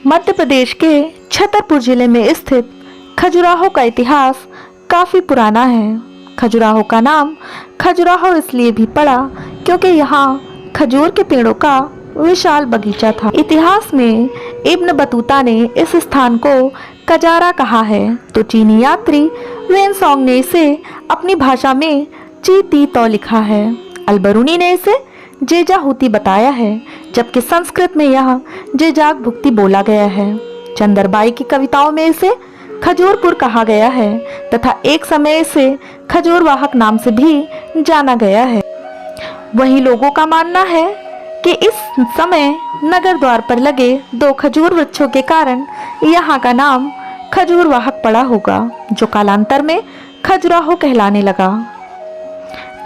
मध्य प्रदेश के छतरपुर जिले में स्थित खजुराहो का इतिहास काफी पुराना है। खजुराहो का नाम खजुराहो इसलिए भी पड़ा क्योंकि यहाँ खजूर के पेड़ों का विशाल बगीचा था। इतिहास में इब्न बतूता ने इस स्थान को कजारा कहा है, तो चीनी यात्री वेनसोंग ने इसे अपनी भाषा में चीती तो लिखा है। अलबरूनी ने इसे जेजाहुती बताया है, जबकि संस्कृत में यह जेजाग भुक्ति बोला गया है। चंदरबाई की कविताओं में इसे खजूरपुर कहा गया है तथा एक समय इसे खजूर वाहक नाम से भी जाना गया है। वहीं लोगों का मानना है कि इस समय नगर द्वार पर लगे 2 खजूर वृक्षों के कारण यहाँ का नाम खजूर वाहक पड़ा होगा, जो कालांतर में खजुराहो कहलाने लगा।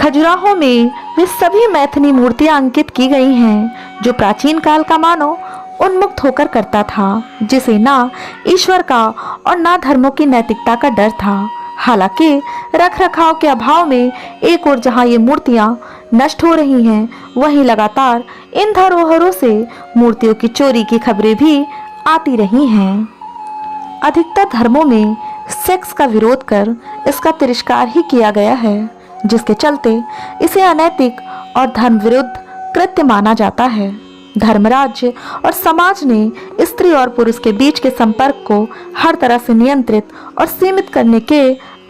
खजुराहो में वे सभी मैथिली मूर्तियां अंकित की गई हैं जो प्राचीन काल का मानव उन्मुक्त होकर करता था, जिसे ना ईश्वर का और ना धर्मों की नैतिकता का डर था। हालांकि रख रखाव के अभाव में एक और जहां ये मूर्तियां नष्ट हो रही हैं, वहीं लगातार इन धरोहरों से मूर्तियों की चोरी की खबरें भी आती रही हैं। अधिकतर धर्मों में सेक्स का विरोध कर इसका तिरस्कार ही किया गया है, जिसके चलते इसे अनैतिक और धर्म विरुद्ध कृत्य माना जाता है। धर्मराज्य और समाज ने स्त्री और पुरुष के बीच के संपर्क को हर तरह से नियंत्रित और सीमित करने के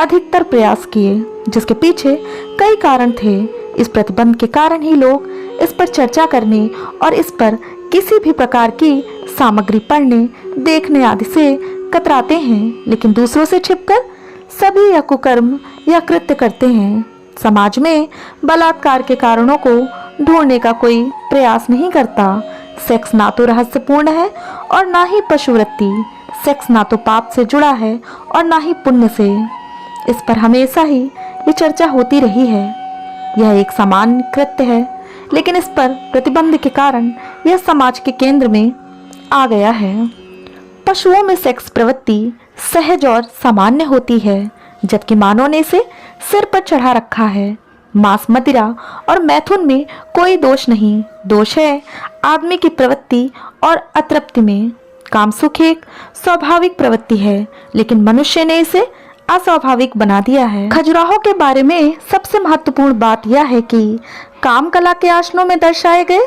अधिकतर प्रयास किए, जिसके पीछे कई कारण थे। इस प्रतिबंध के कारण ही लोग इस पर चर्चा करने और इस पर किसी भी प्रकार की सामग्री पढ़ने, देखने आदि से कतराते हैं, लेकिन दूसरों से छिपकर सभी यह कुकर्म या कृत्य करते हैं। समाज में बलात्कार के कारणों को ढूंढने का कोई प्रयास नहीं करता। सेक्स ना तो रहस्यपूर्ण है और ना ही पशुवृत्ति। सेक्स ना तो पाप से जुड़ा है और ना ही पुण्य से। इस पर हमेशा ही ये चर्चा होती रही है। यह एक सामान्य कृत्य है, लेकिन इस पर प्रतिबंध के कारण यह समाज के केंद्र में आ गया है। पशुओं में सेक्स प्रवृत्ति सहज और सामान्य होती है, जबकि मानव ने इसे सिर पर चढ़ा रखा है। मांस, मदिरा और मैथुन में कोई दोष नहीं। दोष है आदमी की प्रवृत्ति और अतृप्ति में। कामसुख एक स्वाभाविक प्रवृत्ति है, लेकिन मनुष्य ने इसे अस्वाभाविक बना दिया है। खजुराहो के बारे में सबसे महत्वपूर्ण बात यह है कि काम कला के आसनों में दर्शाए गए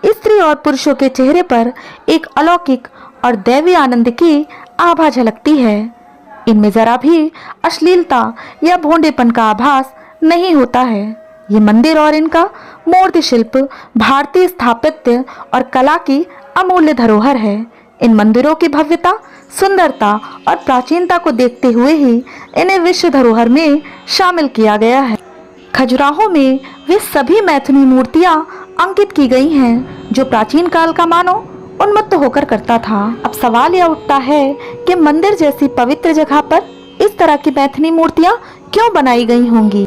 स्त्री और पुरुषों के चेहरे पर एक अलौकिक और दैवी आनंद की आभा झलकती है। इनमें जरा भी अश्लीलता या भोंडेपन का आभास नहीं होता है। ये मंदिर और इनका मूर्ति शिल्प भारतीय स्थापत्य और कला की अमूल्य धरोहर है। इन मंदिरों की भव्यता, सुंदरता और प्राचीनता को देखते हुए ही इन्हें विश्व धरोहर में शामिल किया गया है। खजुराहो में वे सभी मैथिली मूर्तियां अंकित की गई हैं जो प्राचीन काल का मानव उन्मत्त होकर करता था। अब सवाल यह उठता है कि मंदिर जैसी पवित्र जगह पर इस तरह की मैथिली मूर्तियां क्यों बनाई गई होंगी।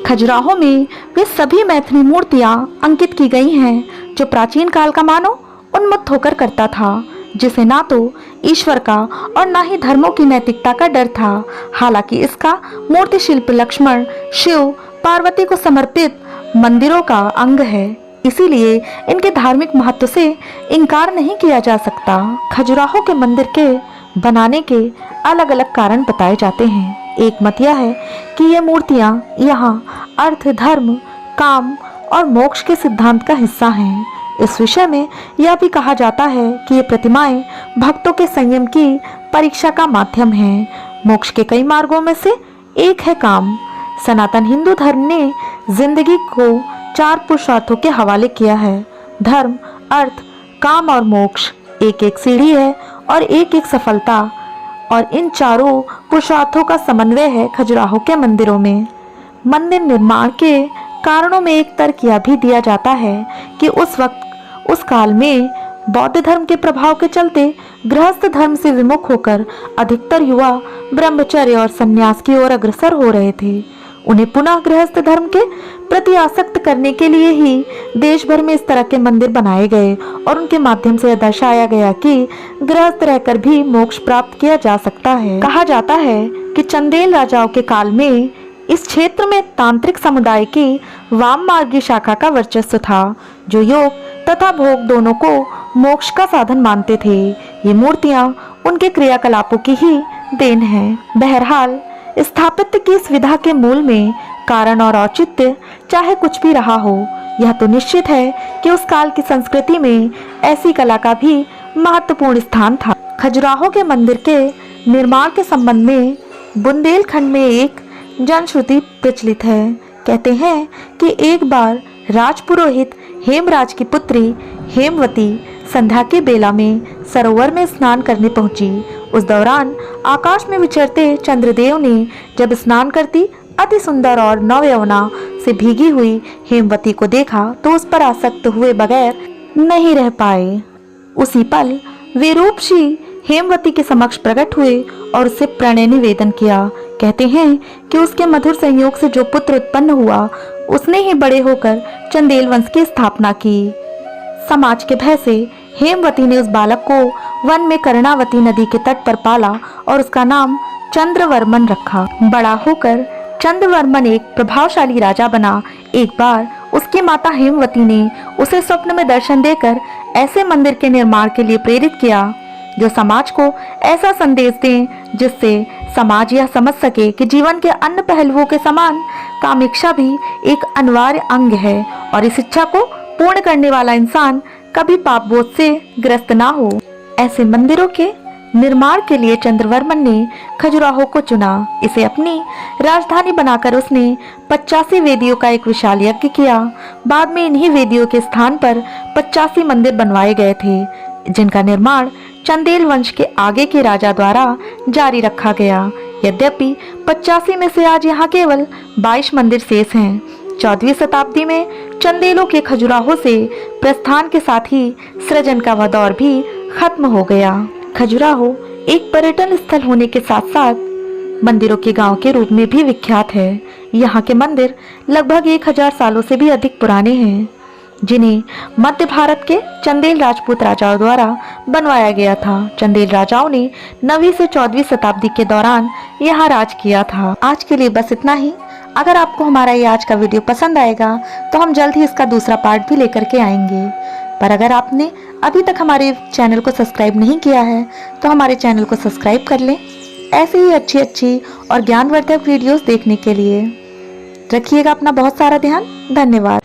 खजुराहो में वे सभी मैथिली मूर्तियां अंकित की गई हैं जो प्राचीन काल का मानव उन्मत्त होकर करता था, जिसे ना तो ईश्वर का और ना ही धर्मों की नैतिकता का डर था। हालांकि इसका मूर्ति शिल्प लक्ष्मण, शिव, पार्वती को समर्पित मंदिरों का अंग है, इसीलिए इनके धार्मिक महत्व से इनकार नहीं किया जा सकता। खजुराहो के मंदिर के बनाने के अलग अलग कारण बताए जाते हैं। एक मत यह है कि ये मूर्तियां यहाँ अर्थ, धर्म, काम और मोक्ष के सिद्धांत का हिस्सा हैं। इस विषय में यह भी कहा जाता है कि ये प्रतिमाएं भक्तों के संयम की परीक्षा का माध्यम हैं। मोक्ष के कई मार्गों में से एक है काम। सनातन हिंदू धर्म ने जिंदगी को 4 पुरुषार्थों के हवाले किया है। धर्म, अर्थ, काम और मोक्ष एक एक सीढ़ी है और एक एक सफलता, और इन चारों पुरुषार्थों का समन्वय है खजुराहो के मंदिरों में। मंदिर निर्माण के कारणों में एक तर्क यह भी दिया जाता है कि उस काल में बौद्ध धर्म के प्रभाव के चलते गृहस्थ धर्म से विमुख होकर अधिकतर युवा ब्रह्मचर्य और संन्यास की ओर अग्रसर हो रहे थे। उन्हें पुनः गृहस्थ धर्म के प्रति आसक्त करने के लिए ही देश भर में इस तरह के मंदिर बनाए गए और उनके माध्यम से यह दर्शाया गया कि गृहस्थ रहकर भी मोक्ष प्राप्त किया जा सकता है। कहा जाता है कि चंदेल राजाओं के काल में इस क्षेत्र में तांत्रिक समुदाय की वाम मार्गी शाखा का वर्चस्व था, जो योग तथा भोग दोनों को मोक्ष का साधन मानते थे। ये मूर्तियां उनके क्रियाकलापों की ही देन है। बहरहाल स्थापत्य की इस विधा के मूल में कारण और औचित्य चाहे कुछ भी रहा हो, यह तो निश्चित है कि उस काल की संस्कृति में ऐसी कला का भी महत्वपूर्ण स्थान था। खजुराहो के मंदिर के निर्माण के संबंध में बुंदेलखंड में एक जनश्रुति प्रचलित है। कहते हैं कि एक बार राजपुरोहित हेमराज की पुत्री हेमवती संध्या के बेला में सरोवर में स्नान करने पहुंची। उस दौरान आकाश में विचरते चंद्रदेव ने जब स्नान करती अति सुंदर और नवयौवना से भीगी हुई हेमवती को देखा तो उस पर आसक्त हुए बगैर नहीं रह पाए। उसी पल वे रूपशी हेमवती के समक्ष प्रकट हुए और उससे प्रणय निवेदन किया। कहते हैं कि उसके मधुर संयोग से जो पुत्र उत्पन्न हुआ उसने ही बड़े होकर चंदेल वंश की स्थापना की। समाज के भय से हेमवती ने उस बालक को वन में कर्णावती नदी के तट पर पाला और उसका नाम चंद्रवर्मन रखा। बड़ा होकर चंद्रवर्मन एक प्रभावशाली राजा बना। एक बार उसकी माता हेमवती ने उसे स्वप्न में दर्शन देकर ऐसे मंदिर के निर्माण के लिए प्रेरित किया जो समाज को ऐसा संदेश दे जिससे समाज यह समझ सके कि जीवन के अन्य पहलुओं के समान कामेक्षा भी एक अनिवार्य अंग है और इस इच्छा को पूर्ण करने वाला इंसान कभी पाप बोझ से ग्रस्त ना हो। ऐसे मंदिरों के निर्माण के लिए चंद्रवर्मन ने खजुराहो को चुना। इसे अपनी राजधानी बनाकर उसने 85 वेदियों का एक विशाल यज्ञ किया। बाद में इन्हीं वेदियों के स्थान पर 85 मंदिर बनवाए गए थे जिनका निर्माण चंदेल वंश के आगे के राजा द्वारा जारी रखा गया। यद्यपि 85 में से आज यहाँ केवल 22 मंदिर शेष हैं। 14वीं शताब्दी में चंदेलों के खजुराहो से प्रस्थान के साथ ही सृजन का वह दौर भी खत्म हो गया। खजुराहो एक पर्यटन स्थल होने के साथ साथ मंदिरों के गांव के रूप में भी विख्यात है। यहाँ के मंदिर लगभग 1000 सालों से भी अधिक पुराने हैं जिन्हें मध्य भारत के चंदेल राजपूत राजाओं द्वारा बनवाया गया था। चंदेल राजाओं ने 9वीं से 14वीं शताब्दी के दौरान यहाँ राज किया था। आज के लिए बस इतना ही। अगर आपको हमारा ये आज का वीडियो पसंद आएगा तो हम जल्द ही इसका दूसरा पार्ट भी लेकर के आएंगे। पर अगर आपने अभी तक हमारे चैनल को सब्सक्राइब नहीं किया है तो हमारे चैनल को सब्सक्राइब कर लें ऐसे ही अच्छी और ज्ञानवर्धक वीडियोस देखने के लिए। रखिएगा अपना बहुत सारा ध्यान। धन्यवाद।